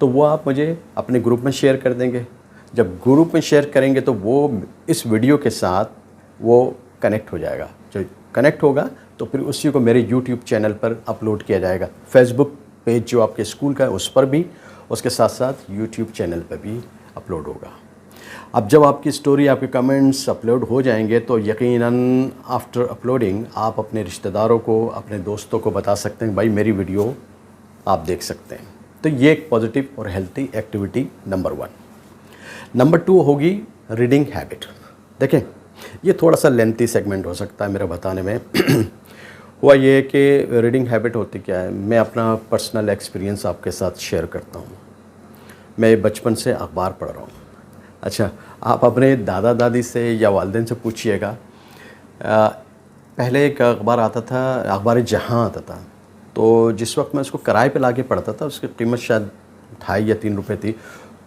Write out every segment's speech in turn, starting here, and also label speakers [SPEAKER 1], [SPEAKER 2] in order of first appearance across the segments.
[SPEAKER 1] تو وہ آپ مجھے اپنے گروپ میں شیئر کر دیں گے. جب گروپ میں شیئر کریں گے تو وہ اس ویڈیو کے ساتھ وہ کنیکٹ ہو جائے گا. جو کنیکٹ ہوگا تو پھر اسی کو میرے یوٹیوب چینل پر اپلوڈ کیا جائے گا. فیس بک پیج جو آپ کے اسکول کا ہے اس پر بھی, اس کے ساتھ ساتھ یوٹیوب چینل پہ بھی اپلوڈ ہوگا. اب جب آپ کی سٹوری, آپ کے کمنٹس اپلوڈ ہو جائیں گے تو یقیناً آفٹر اپلوڈنگ آپ اپنے رشتہ داروں کو, اپنے دوستوں کو بتا سکتے ہیں بھائی میری ویڈیو آپ دیکھ سکتے ہیں. تو یہ ایک پازیٹیو اور ہیلتھی ایکٹیویٹی نمبر 1. نمبر 2 ہوگی ریڈنگ ہیبٹ. دیکھیں یہ تھوڑا سا لینتھی سیگمنٹ ہو سکتا ہے میرا بتانے میں. ہوا یہ کہ ریڈنگ ہیبٹ ہوتی کیا ہے, میں اپنا پرسنل ایکسپیرینس آپ کے ساتھ شیئر کرتا ہوں. میں بچپن سے اخبار پڑھ رہا ہوں. اچھا, آپ اپنے دادا دادی سے یا والدین سے پوچھئے گا, پہلے ایک اخبار آتا تھا, اخبار جہاں آتا تھا. تو جس وقت میں اس کو کرائے پہ لا کے پڑھتا تھا, اس کی قیمت شاید 2.5 یا 3 روپے تھی.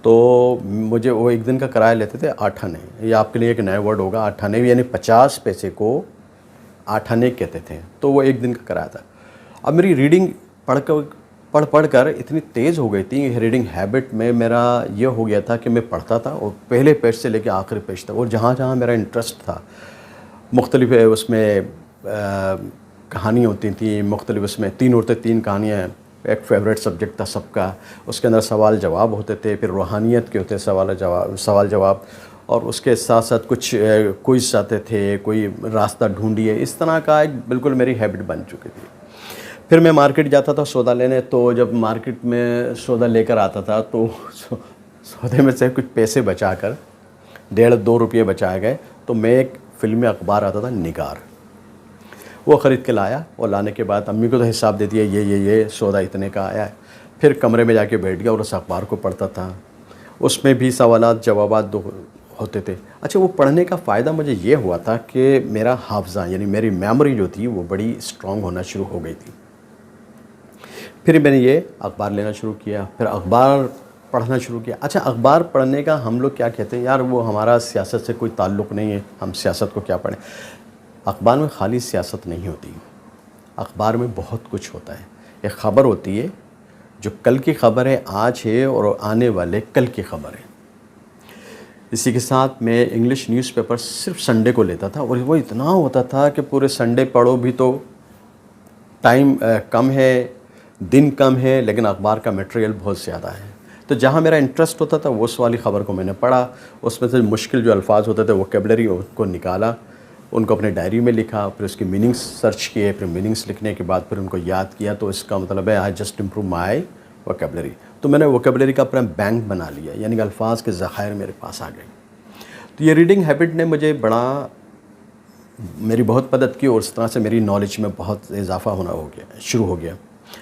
[SPEAKER 1] تو مجھے وہ ایک دن کا کرایہ لیتے تھے 8 آنے. یہ آپ کے لیے ایک نیا ورڈ ہوگا, 8 آنے یعنی 50 پیسے کو 8 آنے کہتے تھے. تو وہ ایک دن کا کرایہ تھا. اب میری ریڈنگ پڑھ کر اتنی تیز ہو گئی تھی, ریڈنگ ہیبٹ میں میرا یہ ہو گیا تھا کہ میں پڑھتا تھا اور پہلے پیج سے لے کے آخری پیج تک, اور جہاں جہاں میرا انٹرسٹ تھا, مختلف اس میں کہانی ہوتی تھیں, مختلف اس میں 3 عورتیں 3 کہانیاں, ایک فیوریٹ سبجیکٹ تھا سب کا. اس کے اندر سوال جواب ہوتے تھے, پھر روحانیت کے ہوتے سوال جواب, اور اس کے ساتھ ساتھ کچھ کوئز آتے تھے, کوئی راستہ ڈھونڈیے. اس طرح کا ایک بالکل میری ہیبٹ بن چکی تھی. پھر میں مارکیٹ جاتا تھا سودا لینے, تو جب مارکیٹ میں سودا لے کر آتا تھا تو سودے میں سے کچھ پیسے بچا کر 1.5-2 روپئے بچائے گئے, تو میں ایک فلمی اخبار آتا تھا نگار, وہ خرید کے لایا. اور لانے کے بعد امی کو تو حساب دے دیا, یہ سودا اتنے کا آیا ہے. پھر کمرے میں جا کے بیٹھ گیا اور اس اخبار کو پڑھتا تھا. اس میں بھی سوالات جوابات ہوتے تھے. اچھا, وہ پڑھنے کا فائدہ مجھے یہ ہوا تھا کہ میرا حافظہ یعنی میری میموری جو تھی وہ بڑی اسٹرانگ ہونا شروع ہو گئی تھی. پھر میں نے یہ اخبار لینا شروع کیا, پھر اخبار پڑھنا شروع کیا. اچھا, اخبار پڑھنے کا ہم لوگ کیا کہتے ہیں, یار وہ ہمارا سیاست سے کوئی تعلق نہیں ہے, ہم سیاست کو کیا پڑھیں. اخبار میں خالی سیاست نہیں ہوتی, اخبار میں بہت کچھ ہوتا ہے. ایک خبر ہوتی ہے جو کل کی خبر ہے, آج ہے, اور آنے والے کل کی خبر ہے. اسی کے ساتھ میں انگلش نیوز پیپر صرف سنڈے کو لیتا تھا, اور وہ اتنا ہوتا تھا کہ پورے سنڈے پڑھو بھی تو ٹائم کم ہے, دن کم ہے, لیکن اخبار کا میٹیریل بہت زیادہ ہے. تو جہاں میرا انٹرسٹ ہوتا تھا اس والی خبر کو میں نے پڑھا. اس میں سے مشکل جو الفاظ ہوتے تھے ووکیبلری کو نکالا, ان کو اپنے ڈائری میں لکھا, پھر اس کی میننگس سرچ کیے, پھر میننگس لکھنے کے بعد پھر ان کو یاد کیا. تو اس کا مطلب ہے I just improve my vocabulary. تو میں نے ووکیبلری کا اپنا بینک بنا لیا, یعنی کہ الفاظ کے ذخائر میرے پاس آ گئے. تو یہ ریڈنگ ہیبٹ نے مجھے میری بہت مدد کی, اور اس طرح سے میری نالج میں بہت اضافہ ہونا شروع ہو گیا.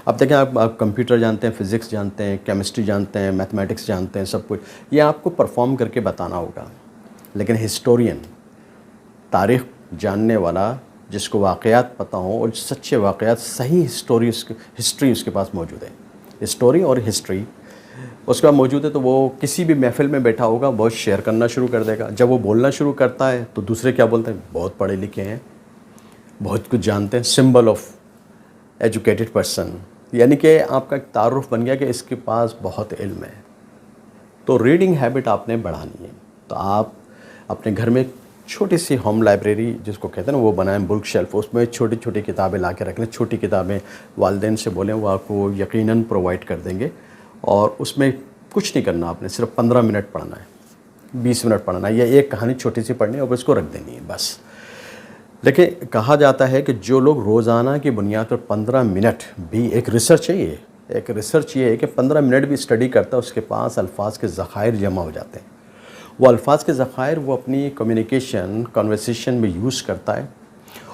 [SPEAKER 1] اب دیکھیں, آپ کمپیوٹر جانتے ہیں, فزکس جانتے ہیں, کیمسٹری جانتے ہیں, میتھمیٹکس جانتے ہیں, سب کچھ یہ آپ کو پرفارم کر کے بتانا ہوگا. لیکن ہسٹورین, تاریخ جاننے والا, جس کو واقعات پتہ ہوں اور سچے واقعات, صحیح ہسٹری اس کے پاس موجود ہے. ہسٹوری اور ہسٹری اس کا موجود ہے, تو وہ کسی بھی محفل میں بیٹھا ہوگا, بہت شیئر کرنا شروع کر دے گا. جب وہ بولنا شروع کرتا ہے تو دوسرے کیا بولتے ہیں, بہت پڑھے لکھے ہیں, بہت کچھ جانتے ہیں, سمبل آف ایجوکیٹڈ پرسن, یعنی کہ آپ کا ایک تعارف بن گیا کہ اس کے پاس بہت علم ہے. تو ریڈنگ ہیبٹ آپ نے بڑھانی ہے. تو آپ اپنے گھر میں چھوٹی سی ہوم لائبریری جس کو کہتے ہیں نا, وہ بنائیں, بک شیلف, اس میں چھوٹی چھوٹی کتابیں لا کے رکھ لیں. چھوٹی کتابیں والدین سے بولیں, وہ آپ کو یقیناً پرووائڈ کر دیں گے. اور اس میں کچھ نہیں کرنا, آپ نے صرف 15 منٹ پڑھنا ہے, 20 منٹ پڑھنا ہے, یا ایک کہانی چھوٹی سی پڑھنی ہے اور اس کو رکھ دینی ہے بس. لیکن کہا جاتا ہے کہ جو لوگ روزانہ کی بنیاد پر 15 منٹ بھی, ایک ریسرچ ہے یہ ہے کہ 15 منٹ بھی اسٹڈی کرتا ہے, اس کے پاس الفاظ کے ذخائر جمع ہو جاتے ہیں. وہ الفاظ کے ذخائر وہ اپنی کنورسیشن میں یوز کرتا ہے,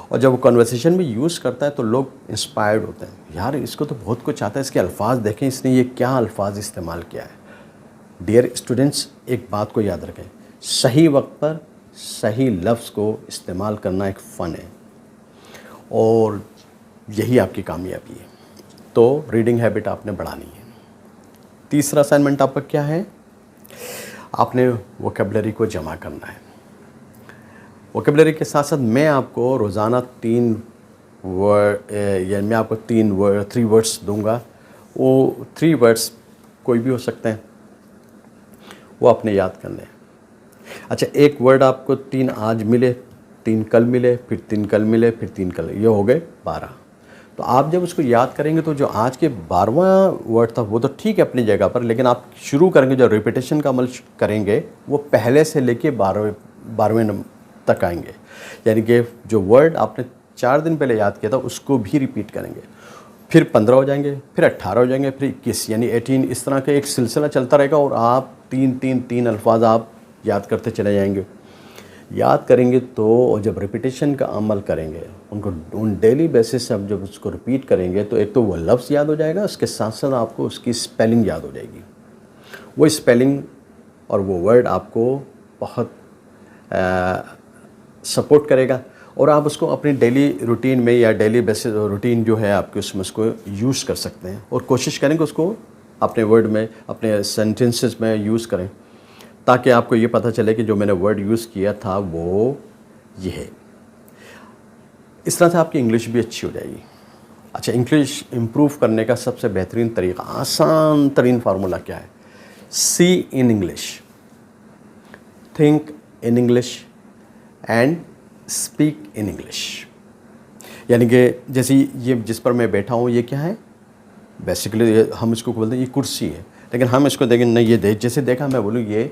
[SPEAKER 1] اور جب وہ کنورسیشن میں یوز کرتا ہے تو لوگ انسپائرڈ ہوتے ہیں, یار اس کو تو بہت کچھ آتا ہے, اس کے الفاظ دیکھیں, اس نے یہ کیا الفاظ استعمال کیا ہے. ڈیئر اسٹوڈنٹس, ایک بات کو یاد رکھیں, صحیح وقت پر صحیح لفظ کو استعمال کرنا ایک فن ہے, اور یہی آپ کی کامیابی ہے. تو ریڈنگ ہیبٹ آپ نے بڑھانی ہے. تیسرا اسائنمنٹ آپ کا کیا ہے, آپ نے ووکیبلری کو جمع کرنا ہے. ووکیبلری کے ساتھ ساتھ میں آپ کو روزانہ 3 ورڈ, یعنی میں آپ کو 3 ورڈس دوں گا. وہ 3 ورڈس کوئی بھی ہو سکتے ہیں، وہ آپ نے یاد کرنے ہیں۔ اچھا، ایک ورڈ آپ کو 3 آج ملے، 3 کل ملے، پھر 3 کل ملے، پھر 3 کل، یہ ہو گئے 12۔ تو آپ جب اس کو یاد کریں گے تو جو آج کے 12واں ورڈ تھا وہ تو ٹھیک ہے اپنی جگہ پر، لیکن آپ شروع کریں گے جو ریپیٹیشن کا عمل کریں گے وہ پہلے سے لے کے 12ویں تک آئیں گے، یعنی کہ جو ورڈ آپ نے 4 دن پہلے یاد کیا تھا اس کو بھی ریپیٹ کریں گے، پھر 15 ہو جائیں گے، پھر 18 ہو جائیں گے، پھر 21 یعنی 18، اس طرح کا ایک سلسلہ چلتا رہے گا اور آپ 3 الفاظ آپ یاد کرتے چلے جائیں گے۔ یاد کریں گے تو جب ریپیٹیشن کا عمل کریں گے ان ڈیلی بیسس سے، اب جب اس کو ریپیٹ کریں گے تو ایک تو وہ لفظ یاد ہو جائے گا، اس کے ساتھ ساتھ آپ کو اس کی اسپیلنگ یاد ہو جائے گی۔ وہ اسپیلنگ اور وہ ورڈ آپ کو بہت سپورٹ کرے گا، اور آپ اس کو اپنی ڈیلی روٹین میں یا ڈیلی بیسس روٹین جو ہے آپ کے اس میں اس کو یوز کر سکتے ہیں، اور کوشش کریں کہ اس کو اپنے ورڈ میں، اپنے سینٹنسز میں یوز کریں، تاکہ آپ کو یہ پتہ چلے کہ جو میں نے ورڈ یوز کیا تھا وہ یہ ہے۔ اس طرح سے آپ کی انگلش بھی اچھی ہو جائے گی۔ اچھا، انگلش امپروو کرنے کا سب سے بہترین طریقہ، آسان ترین فارمولا کیا ہے؟ See in English, think in English and speak in English. یعنی کہ جیسے یہ جس پر میں بیٹھا ہوں یہ کیا ہے؟ بیسیکلی ہم اس کو بولتے ہیں یہ کرسی ہے، لیکن ہم اس کو دیکھیں نہیں، یہ جیسے دیکھا میں بولوں یہ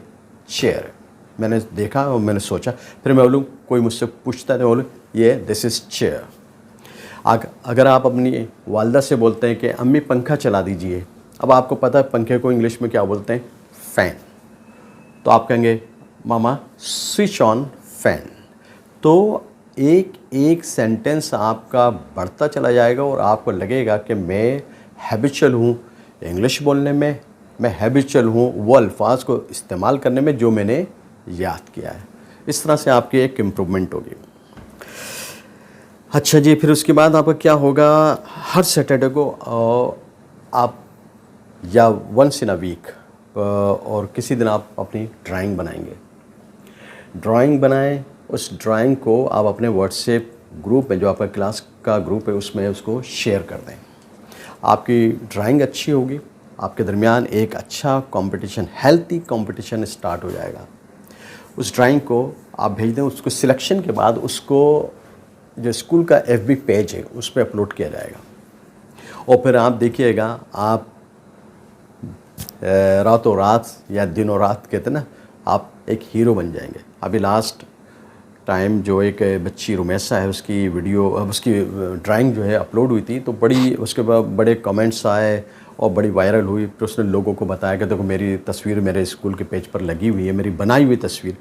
[SPEAKER 1] چیئر ہے، میں نے دیکھا اور میں نے سوچا، پھر میں بولوں کوئی مجھ سے پوچھتا ہے تو بولوں یہ دس از چیئر۔ اگر آپ اپنی والدہ سے بولتے ہیں کہ امی پنکھا چلا دیجئے، اب آپ کو پتہ ہے پنکھے کو انگلش میں کیا بولتے ہیں؟ فین، تو آپ کہیں گے ماما سوئچ آن فین۔ تو ایک سینٹنس آپ کا بڑھتا چلا جائے گا اور آپ کو لگے گا کہ میں ہیبیچل ہوں انگلش بولنے میں، میں ہیبیچل ہوں وہ الفاظ کو استعمال کرنے میں جو میں نے یاد کیا ہے۔ اس طرح سے آپ کی ایک امپرومنٹ ہوگی۔ اچھا جی، پھر اس کے بعد آپ کا کیا ہوگا؟ ہر سیٹرڈے کو آپ یا ونس ان اے ویک اور کسی دن آپ اپنی ڈرائنگ بنائیں گے۔ ڈرائنگ بنائیں، اس ڈرائنگ کو آپ اپنے واٹس ایپ گروپ میں، جو آپ کا کلاس کا گروپ ہے اس میں اس کو شیئر کر دیں۔ آپ کی ڈرائنگ اچھی ہوگی، آپ کے درمیان ایک اچھا کمپٹیشن، ہیلتھی کمپٹیشن اسٹارٹ ہو جائے گا۔ اس ڈرائنگ کو آپ بھیج دیں، اس کو سلیکشن کے بعد اس کو جو اسکول کا FB پیج ہے اس پہ اپلوڈ کیا جائے گا، اور پھر آپ دیکھیے گا آپ راتوں رات یا دنوں رات کہتے ہیں نا، آپ ایک ہیرو بن جائیں گے۔ ابھی لاسٹ ٹائم جو ایک بچی رمیسا ہے اس کی ویڈیو، اس کی ڈرائنگ جو ہے اپلوڈ ہوئی تھی، تو اس کے بعد بڑے کمنٹس آئے اور بڑی وائرل ہوئی، پھر اس نے لوگوں کو بتایا کہ دیکھو میری تصویر میرے اسکول کے پیج پر لگی ہوئی ہے، میری بنائی ہوئی تصویر،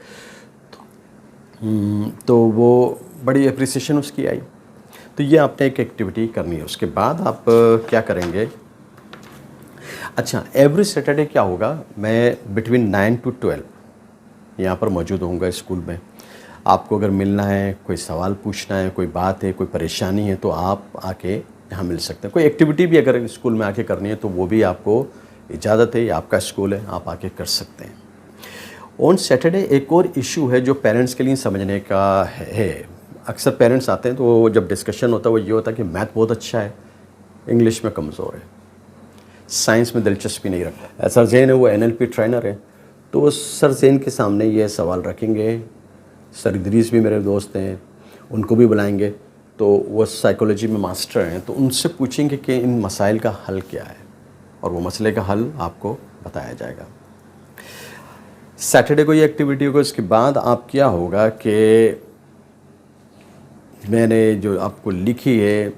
[SPEAKER 1] تو وہ بڑی اپریسیشن اس کی آئی۔ تو یہ آپ نے ایک ایکٹیویٹی کرنی ہے۔ اس کے بعد آپ کیا کریں گے؟ اچھا، ایوری سیٹرڈے کیا ہوگا، میں بٹوین 9 to 12 یہاں پر موجود ہوں گا اسکول میں۔ آپ کو اگر ملنا ہے، کوئی سوال پوچھنا ہے، کوئی بات ہے، کوئی پریشانی ہے، تو آپ آ کے یہاں مل سکتے ہیں۔ کوئی ایکٹیویٹی بھی اگر اسکول میں آ کے کرنی ہے تو وہ بھی آپ کو اجازت ہے، یہ آپ کا اسکول ہے، آپ آ کے کر سکتے ہیں۔ آن سیٹرڈے ایک اور ایشو ہے جو پیرنٹس کے لیے سمجھنے کا ہے۔ اکثر پیرنٹس آتے ہیں تو وہ جب ڈسکشن ہوتا ہے وہ یہ ہوتا ہے کہ میتھ بہت اچھا ہے، انگلش میں کمزور ہے، سائنس میں دلچسپی نہیں رکھتا۔ سر زین ہے، وہ NLP ٹرینر ہے، تو وہ سر زین کے سامنے یہ سوال رکھیں گے۔ سر ادریس بھی میرے دوست ہیں، ان کو بھی بلائیں گے، تو وہ سائیکولوجی میں ماسٹر ہیں، تو ان سے پوچھیں گے کہ ان مسائل کا حل کیا ہے، اور وہ مسئلے کا حل آپ کو بتایا جائے گا۔ سیٹرڈے کو یہ ایکٹیویٹی ہوگا۔ اس کے بعد آپ کیا ہوگا کہ میں نے جو آپ کو لکھی ہے،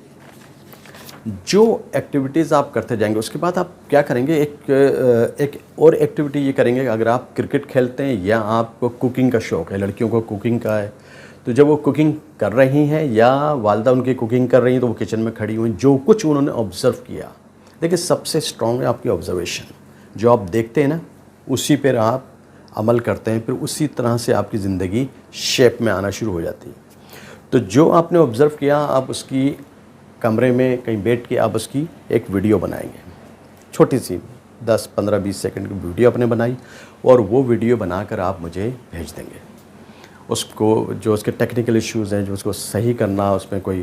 [SPEAKER 1] جو ایکٹیویٹیز آپ کرتے جائیں گے، اس کے بعد آپ کیا کریں گے؟ ایک اور ایکٹیویٹی یہ کریں گے کہ اگر آپ کرکٹ کھیلتے ہیں یا آپ کو کوکنگ کا شوق ہے، لڑکیوں کو کوکنگ کا ہے، تو جب وہ کوکنگ کر رہی ہیں یا والدہ ان کی کوکنگ کر رہی ہیں تو وہ کچن میں کھڑی ہوئی، جو کچھ انہوں نے آبزرو کیا، دیکھیں سب سے اسٹرانگ ہے آپ کی آبزرویشن۔ جو آپ دیکھتے ہیں نا اسی پر آپ عمل کرتے ہیں، پھر اسی طرح سے آپ کی زندگی شیپ میں آنا شروع ہو جاتی ہے۔ تو جو آپ نے آبزرو کیا، آپ اس کی کمرے میں کہیں بیٹھ کے آپ اس کی ایک ویڈیو بنائیں گے، چھوٹی سی 10 15 20 سیکنڈ کی ویڈیو آپ نے بنائی، اور وہ ویڈیو بنا کر آپ مجھے بھیج دیں گے۔ اس کو جو اس کے ٹیکنیکل ایشوز ہیں، جو اس کو صحیح کرنا، اس میں کوئی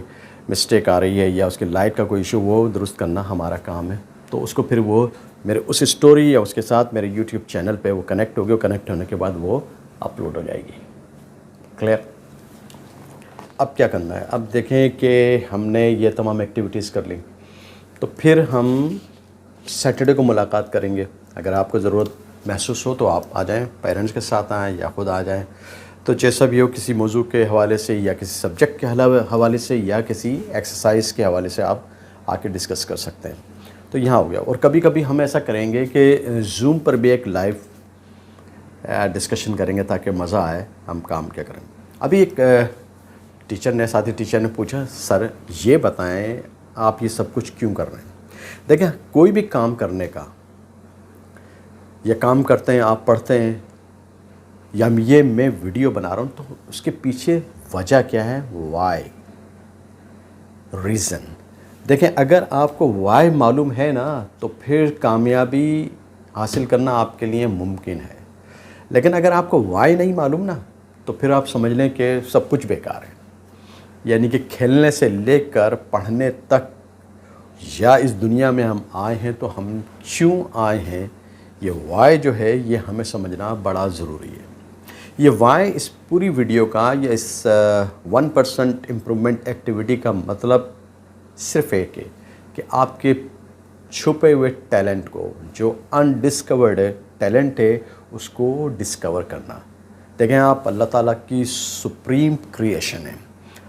[SPEAKER 1] مسٹیک آ رہی ہے یا اس کے لائٹ کا کوئی ایشو، وہ درست کرنا ہمارا کام ہے۔ تو اس کو پھر وہ میرے اس اسٹوری یا اس کے ساتھ میرے یوٹیوب چینل پہ وہ کنیکٹ ہوگی، اور کنیکٹ ہونے کے بعد وہ اپلوڈ ہو جائے گی. کلیئر؟ اب کیا کرنا ہے؟ اب دیکھیں کہ ہم نے یہ تمام ایکٹیویٹیز کر لیں، تو پھر ہم سیٹرڈے کو ملاقات کریں گے. اگر آپ کو ضرورت محسوس ہو تو آپ آ جائیں، پیرنٹس کے ساتھ آئیں یا خود آ جائیں. تو جیسا بھی ہو، کسی موضوع کے حوالے سے یا کسی سبجیکٹ کے حوالے سے یا کسی ایکسرسائز کے حوالے سے آپ آ کے ڈسکس کر سکتے ہیں. تو یہاں ہو گیا. اور کبھی کبھی ہم ایسا کریں گے کہ زوم پر بھی ایک لائیو ڈسکشن کریں گے تاکہ مزہ آئے ہم کام کیا کریں. ابھی ایک ساتھی ٹیچر نے پوچھا، سر یہ بتائیں آپ یہ سب کچھ کیوں کر رہے ہیں؟ دیکھیں، کوئی بھی کام کرنے کا، یہ کام کرتے ہیں، آپ پڑھتے ہیں یا یہ میں ویڈیو بنا رہا ہوں، تو اس کے پیچھے وجہ کیا ہے؟ Why, reason. دیکھیں، اگر آپ کو وائی معلوم ہے نا تو پھر کامیابی حاصل کرنا آپ کے لیے ممکن ہے. لیکن اگر آپ کو وائی نہیں معلوم نا تو پھر آپ سمجھ لیں کہ سب کچھ بیکار ہے. یعنی کہ کھیلنے سے لے کر پڑھنے تک، یا اس دنیا میں ہم آئے ہیں تو ہم کیوں آئے ہیں، یہ وائی جو ہے یہ ہمیں سمجھنا بڑا ضروری ہے. یہ وائی اس پوری ویڈیو کا یا اس 1% امپرومنٹ ایکٹیویٹی کا مطلب صرف ایک ہے کہ آپ کے چھپے ہوئے ٹیلنٹ کو، جو انڈسکورڈ ٹیلنٹ ہے، اس کو ڈسکور کرنا. دیکھیں، آپ اللہ تعالیٰ کی سپریم کریشن ہیں.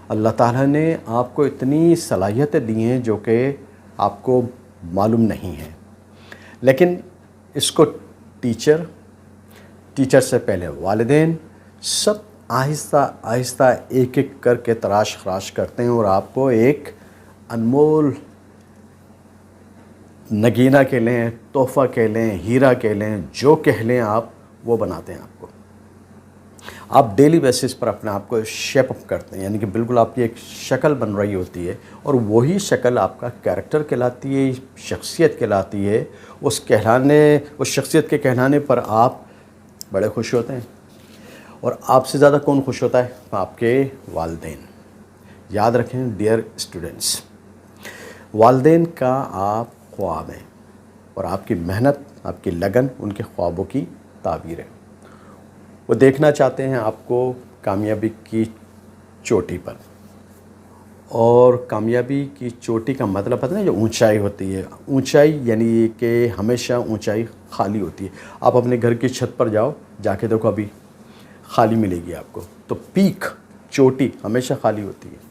[SPEAKER 1] اللہ تعالیٰ نے آپ کو اتنی صلاحیتیں دی ہیں جو کہ آپ کو معلوم نہیں ہیں. لیکن اس کو ٹیچر سے پہلے والدین، سب آہستہ آہستہ ایک ایک کر کے تراش خراش کرتے ہیں، اور آپ کو ایک انمول نگینہ کہہ لیں، تحفہ کہہ لیں، ہیرا کہہ لیں، جو کہہ لیں آپ، وہ بناتے ہیں آپ کو. آپ ڈیلی بیسس پر اپنے آپ کو شیپ اپ کرتے ہیں، یعنی کہ بالکل آپ کی ایک شکل بن رہی ہوتی ہے، اور وہی شکل آپ کا کیریکٹر کہلاتی ہے، شخصیت کہلاتی ہے. اس شخصیت کے کہلانے پر آپ بڑے خوش ہوتے ہیں. اور آپ سے زیادہ کون خوش ہوتا ہے؟ آپ کے والدین. یاد رکھیں ڈیئر اسٹوڈنٹس، والدین کا آپ خواب ہیں، اور آپ کی محنت، آپ کی لگن ان کے خوابوں کی تعبیر ہے. وہ دیکھنا چاہتے ہیں آپ کو کامیابی کی چوٹی پر. اور کامیابی کی چوٹی کا مطلب پتہ ہے، جو اونچائی ہوتی ہے، اونچائی یعنی کہ ہمیشہ اونچائی خالی ہوتی ہے. آپ اپنے گھر کی چھت پر جا کے دیکھو، ابھی خالی ملے گی آپ کو. تو پیک، چوٹی ہمیشہ خالی ہوتی ہے.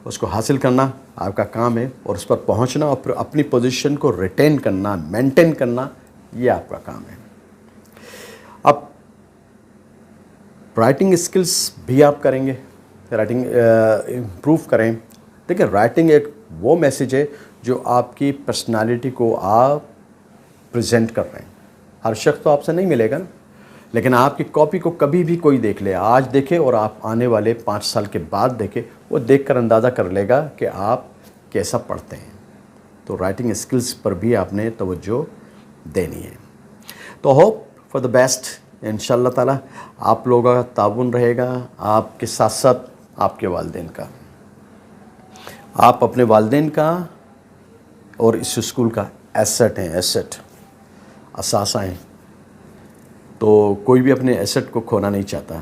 [SPEAKER 1] اس کو حاصل کرنا آپ کا کام ہے، اور اس پر پہنچنا اور پھر اپنی پوزیشن کو ریٹین کرنا، مینٹین کرنا، یہ آپ کا کام ہے. اب رائٹنگ اسکلس بھی آپ کریں گے، رائٹنگ امپروو کریں. دیکھیں، رائٹنگ ایک وہ میسیج ہے جو آپ کی پرسنالٹی کو آپ پریزنٹ کر رہے ہیں. ہر شخص تو آپ سے نہیں ملے گا نا، لیکن آپ کی کاپی کو کبھی بھی کوئی دیکھ لے، آج دیکھے اور آپ آنے والے 5 سال کے بعد دیکھے، وہ دیکھ کر اندازہ کر لے گا کہ آپ کیسا پڑھتے ہیں. تو رائٹنگ اسکلس پر بھی آپ نے توجہ دینی ہے. تو ہوپ فار دا بیسٹ. انشاءاللہ تعالیٰ آپ لوگوں کا تعاون رہے گا، آپ کے ساتھ ساتھ آپ کے والدین کا. آپ اپنے والدین کا اور اس اسکول کا ایسٹ ہیں، اثاثہ ہیں. تو کوئی بھی اپنے ایسٹ کو کھونا نہیں چاہتا،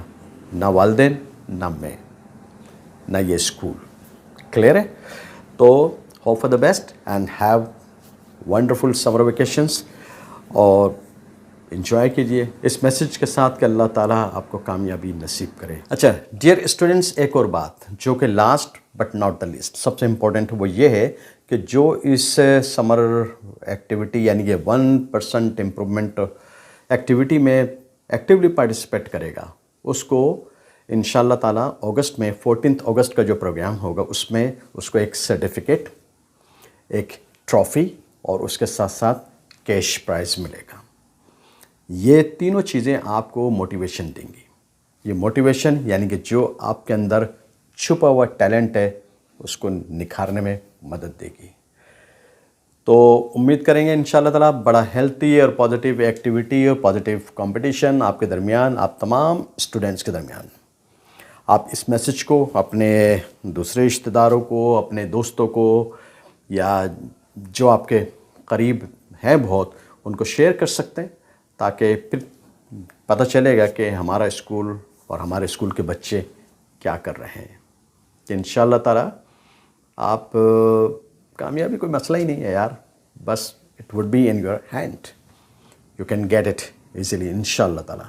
[SPEAKER 1] نہ والدین، نہ میں، نہ یہ اسکول. کلیئر ہے؟ تو hope for the best and have wonderful summer vacations, اور انجوائے کیجئے اس میسج کے ساتھ کہ اللہ تعالیٰ آپ کو کامیابی نصیب کرے. اچھا ڈیئر اسٹوڈنٹس، ایک اور بات جو کہ last but not the least, سب سے امپورٹنٹ وہ یہ ہے کہ جو اس سمر ایکٹیویٹی یعنی کہ 1% امپرومنٹ ایکٹیویٹی میں ایکٹیولی پارٹیسپیٹ کرے گا، اس کو انشاءاللہ تعالیٰ اگست میں 14 اگست کا جو پروگرام ہوگا، اس میں اس کو ایک سرٹیفکیٹ، ایک ٹرافی، اور اس کے ساتھ ساتھ کیش پرائز ملے گا. یہ تینوں چیزیں آپ کو موٹیویشن دیں گی. یہ موٹیویشن یعنی کہ جو آپ کے اندر چھپا ہوا ٹیلنٹ ہے اس کو نکھارنے میں مدد دے گی. تو امید کریں گے انشاءاللہ تعالیٰ بڑا ہیلتھی اور پازیٹیو ایکٹیویٹی اور پازیٹیو کمپٹیشن آپ کے درمیان، آپ تمام اسٹوڈنٹس کے درمیان. آپ اس میسج کو اپنے دوسرے رشتہ داروں کو، اپنے دوستوں کو، یا جو آپ کے قریب ہیں بہت ان کو شیئر کر سکتے ہیں تاکہ پھر پتہ چلے گا کہ ہمارا اسکول اور ہمارے اسکول کے بچے کیا کر رہے ہیں. کہ انشاءاللہ تعالیٰ آپ کامیابی کوئی مسئلہ ہی نہیں ہے یار, بس it would be in your hand, you can get it easily انشاءاللہ تعالیٰ.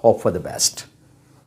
[SPEAKER 1] Hope for the best.